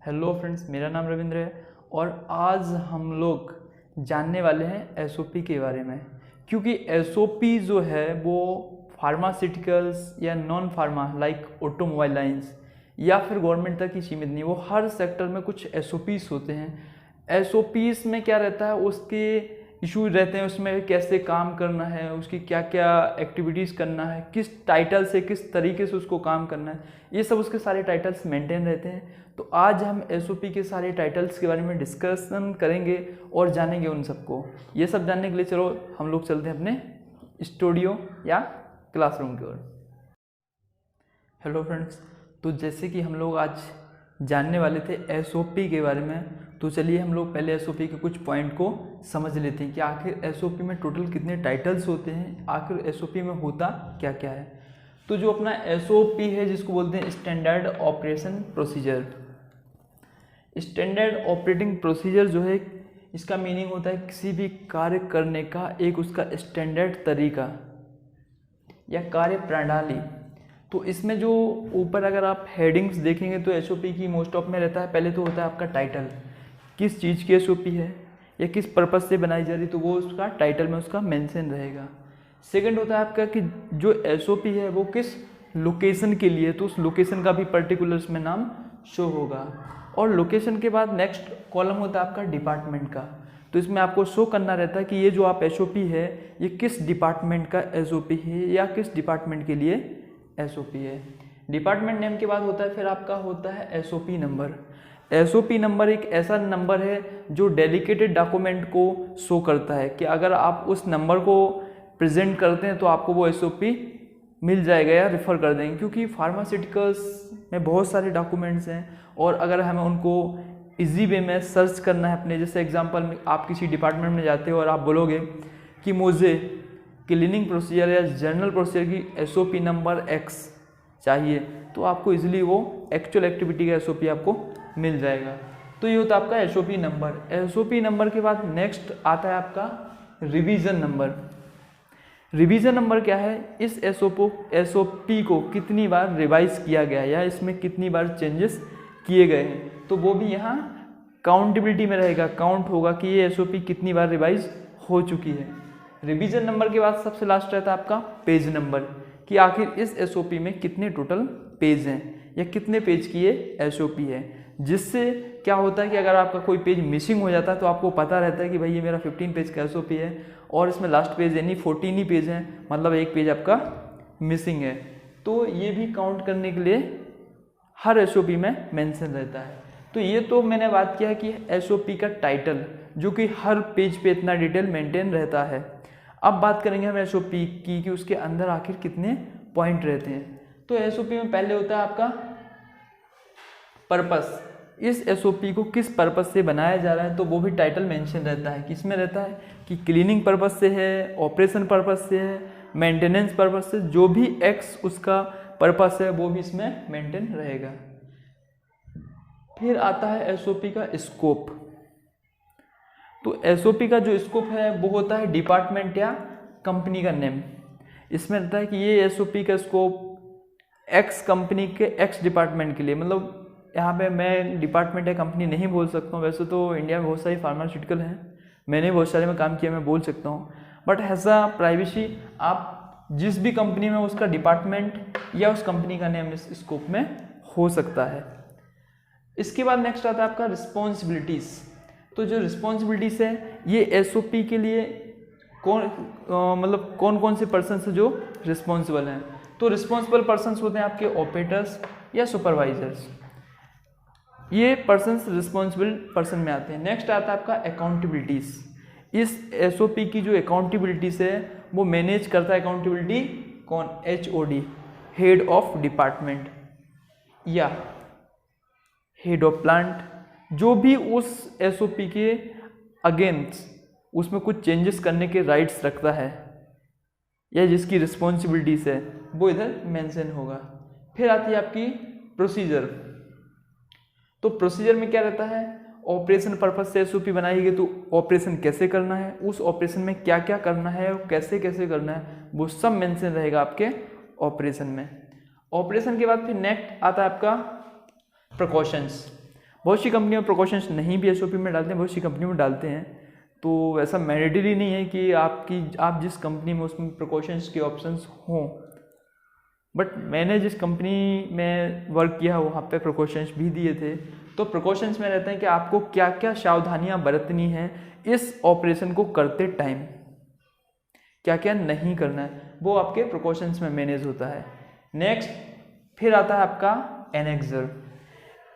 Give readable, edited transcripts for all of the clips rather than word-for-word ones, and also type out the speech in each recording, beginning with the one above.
Hello friends, मेरा नाम रविंद्र है और आज हम लोग जानने वाले हैं एसओपी के बारे में। क्योंकि एसओपी जो है वो फार्मास्यूटिकल्स या non pharma like automobile lines या फिर गवर्नमेंट तक ही सीमित नहीं, वो हर सेक्टर में कुछ एसओपीस होते हैं। एसओपीस में क्या रहता है, उसके इशू रहते हैं, उसमें कैसे काम करना है, उसकी क्या क्या एक्टिविटीज़ करना है, किस टाइटल से किस तरीके से उसको काम करना है, ये सब उसके सारे टाइटल्स मेंटेन रहते हैं। तो आज हम एसओपी के सारे टाइटल्स के बारे में डिस्कशन करेंगे और जानेंगे उन सबको। ये सब जानने के लिए चलो हम लोग चलते हैं अपने स्टूडियो या क्लासरूम की ओर। हेलो फ्रेंड्स, तो जैसे कि हम लोग आज जानने वाले थे एसओपी के बारे में, तो चलिए हम लोग पहले एसओपी के कुछ पॉइंट को समझ लेते हैं कि आखिर एसओपी में टोटल कितने टाइटल्स होते हैं, आखिर एसओपी में होता क्या क्या है। तो जो अपना एसओपी है जिसको बोलते हैं standard operation procedure. Standard operating procedure जो है, इसका मीनिंग होता है किसी भी कार्य करने का एक उसका स्टैंडर्ड तरीका या कार्य प्रणाली। तो इसमें जो ऊपर अगर आप हेडिंग्स देखेंगे तो एसओपी की मोस्ट ऑफ में रहता है, पहले तो होता है आपका टाइटल, किस चीज़ की एसओपी है या किस पर्पज़ से बनाई जा रही, तो वो उसका टाइटल में उसका मेंशन रहेगा। सेकंड होता है आपका कि जो एसओपी है वो किस लोकेशन के लिए, तो उस लोकेशन का भी पर्टिकुलर्स में नाम शो होगा। और लोकेशन के बाद नेक्स्ट कॉलम होता है आपका डिपार्टमेंट का। तो इसमें आपको शो करना रहता है कि ये जो आप एसओपी है ये किस डिपार्टमेंट का एसओपी है या किस डिपार्टमेंट के लिए एसओपी है। डिपार्टमेंट नेम के बाद होता है फिर आपका होता है एसओपी नंबर। एसओपी नंबर एक ऐसा नंबर है जो डेडिकेटेड डॉक्यूमेंट को शो करता है कि अगर आप उस नंबर को प्रेजेंट करते हैं तो आपको वो एसओपी मिल जाएगा या रेफ़र कर देंगे। क्योंकि फार्मास्यूटिकल्स में बहुत सारे डॉक्यूमेंट्स हैं और अगर हमें उनको इजी वे में सर्च करना है अपने, जैसे एग्जांपल में आप किसी डिपार्टमेंट में जाते हो और आप बोलोगे कि मुझे क्लीनिंग प्रोसीजर या जनरल प्रोसीजर की एसओपी नंबर X चाहिए, तो आपको इजीली वो एक्चुअल एक्टिविटी का एसओपी आपको मिल जाएगा। तो ये होता है आपका एसओपी नंबर। एसओपी नंबर के बाद नेक्स्ट आता है आपका रिवीजन नंबर। रिवीजन नंबर क्या है, इस एसओपी को कितनी बार रिवाइज किया गया या इसमें कितनी बार चेंजेस किए गए हैं, तो वो भी यहाँ काउंटेबिलिटी में रहेगा, काउंट होगा कि ये एसओपी कितनी बार रिवाइज हो चुकी है। रिवीजन नंबर के बाद सबसे लास्ट रहता है आपका पेज नंबर, कि आखिर इस एसओपी में कितने टोटल पेज हैं या कितने पेज की ये एसओपी है। जिससे क्या होता है कि अगर आपका कोई पेज मिसिंग हो जाता है तो आपको पता रहता है कि भाई ये मेरा 15 पेज का एसओपी है और इसमें लास्ट पेज यानी 14 ही पेज हैं, मतलब एक पेज आपका मिसिंग है। तो ये भी काउंट करने के लिए हर एसओपी में मेंशन रहता है। तो ये तो मैंने बात किया कि एसओपी का टाइटल जो कि हर पेज पे इतना डिटेल मेंटेन रहता है। अब बात करेंगे हम एसओपी की कि उसके अंदर आखिर कितने पॉइंट रहते हैं। तो एसओपी में पहले होता है आपका पर्पस, इस एसओपी को किस पर्पस से बनाया जा रहा है, तो वो भी टाइटल मेंशन रहता है। किसमें रहता है कि क्लीनिंग पर्पस से है, ऑपरेशन पर्पस से है, मेंटेनेंस पर्पस से, जो भी एक्स उसका पर्पस है वो भी इसमें मेंटेन रहेगा। फिर आता है एसओपी का स्कोप। तो एसओपी का जो स्कोप है वो होता है डिपार्टमेंट या कंपनी का नेम। इसमें रहता है कि ये एसओपी का स्कोप एक्स कंपनी के एक्स डिपार्टमेंट के लिए, मतलब यहाँ पे मैं डिपार्टमेंट या कंपनी नहीं बोल सकता हूँ। वैसे तो इंडिया में बहुत सारी फार्मास्यूटिकल हैं, मैंने बहुत सारे में काम किया, मैं बोल सकता हूँ, बट ऐसा प्राइवेसी आप जिस भी कंपनी में उसका डिपार्टमेंट या उस कंपनी का नेम इस स्कोप में हो सकता है। इसके बाद नेक्स्ट आता है आपका रिस्पॉन्सिबिलिटीज़। तो जो रिस्पॉन्सिबिलिटीज़ है ये एसओपी के लिए कौन कौन से पर्सन से जो रिस्पॉन्सिबल हैं, तो रिस्पॉन्सिबल पर्सन्स होते हैं आपके ऑपरेटर्स या सुपरवाइजर्स, ये पर्सन्स रिस्पॉन्सिबल पर्सन में आते हैं। नेक्स्ट आता है आपका अकाउंटेबिलिटीज़। इस एसओपी की जो अकाउंटेबिलिटीज़ है वो मैनेज करता है अकाउंटेबिलिटी कौन, HOD, हेड ऑफ डिपार्टमेंट या हेड ऑफ प्लांट, जो भी उस एसओपी के अगेंस्ट उसमें कुछ चेंजेस करने के राइट्स रखता है या जिसकी रिस्पॉन्सिबिलिटीज़ है वो इधर मेंशन होगा। फिर आती है आपकी प्रोसीजर। तो प्रोसीजर में क्या रहता है, ऑपरेशन पर्पज से एसओपी बनाई गई, तो ऑपरेशन कैसे करना है, उस ऑपरेशन में क्या क्या करना है और कैसे कैसे करना है, वो सब मेंशन रहेगा आपके ऑपरेशन में। ऑपरेशन के बाद फिर नेक्स्ट आता है आपका प्रिकॉशंस। बहुत सी कंपनियों में प्रिकॉशंस नहीं भी SOP में डालते हैं, बहुत सी कंपनियों में डालते हैं। तो ऐसा मैंडेटरी नहीं है कि आप जिस कंपनी में उसमें प्रिकॉशंस के ऑप्शंस हों, बट मैंने जिस कंपनी में वर्क किया वहाँ पे प्रिकॉशंस भी दिए थे। तो प्रिकॉशंस में रहते हैं कि आपको क्या क्या सावधानियाँ बरतनी हैं इस ऑपरेशन को करते टाइम, क्या क्या नहीं करना है, वो आपके प्रिकॉशंस में मैनेज होता है। नेक्स्ट फिर आता है आपका एनेक्सर।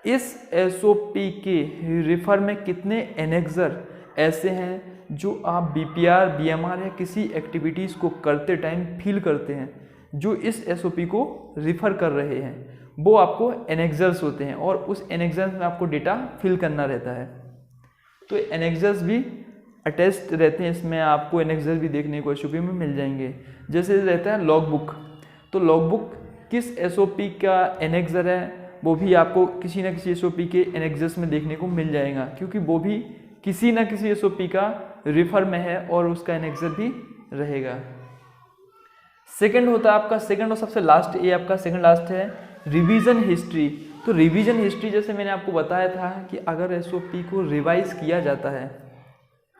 इस SOP के रिफर में कितने एनेक्सर ऐसे हैं जो आप BPR, BMR या किसी एक्टिविटीज़ को करते टाइम फील करते हैं, जो इस SOP को रिफ़र कर रहे हैं, वो आपको एनेक्सर्स होते हैं और उस एनेक्सर्स में आपको डेटा फिल करना रहता है। तो एनेक्सर्स भी अटैच्ड रहते हैं, इसमें आपको एनेक्सर भी देखने को SOP में मिल जाएंगे। जैसे रहता है लॉग बुक, तो लॉग बुक किस SOP का एनेक्सर है वो भी आपको किसी न किसी SOP के एनेक्सर्स में देखने को मिल जाएगा, क्योंकि वो भी किसी न किसी SOP का रिफर में है और उसका एनेक्सर भी रहेगा। सेकंड होता है आपका, सेकंड और सबसे लास्ट, ये आपका सेकंड लास्ट है रिवीजन हिस्ट्री। तो रिवीजन हिस्ट्री जैसे मैंने आपको बताया था कि अगर SOP को रिवाइज किया जाता है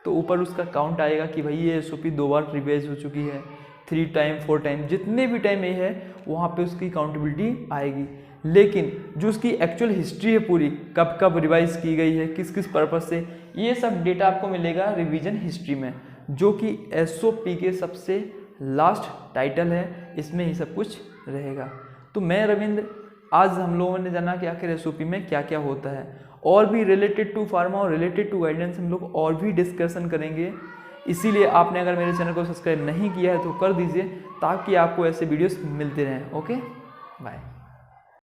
तो ऊपर उसका काउंट आएगा कि भाई ये SOP 2 बार रिवाइज हो चुकी है, 3 टाइम 4 टाइम, जितने भी टाइम ये है वहाँ पे उसकी काउंटेबिलिटी आएगी। लेकिन जो उसकी एक्चुअल हिस्ट्री है पूरी, कब कब रिवाइज की गई है, किस किस पर्पस से, ये सब डेटा आपको मिलेगा रिवीजन हिस्ट्री में, जो कि SOP के सबसे लास्ट टाइटल है, इसमें ही सब कुछ रहेगा। तो मैं रविंद्र, आज हम लोगों ने जाना कि आखिर SOP में क्या क्या होता है, और भी रिलेटेड टू फार्मा और रिलेटेड टू गाइडेंस हम लोग और भी डिस्कशन करेंगे। इसीलिए आपने अगर मेरे चैनल को सब्सक्राइब नहीं किया है तो कर दीजिए, ताकि आपको ऐसे वीडियोस मिलते रहें। Okay, bye.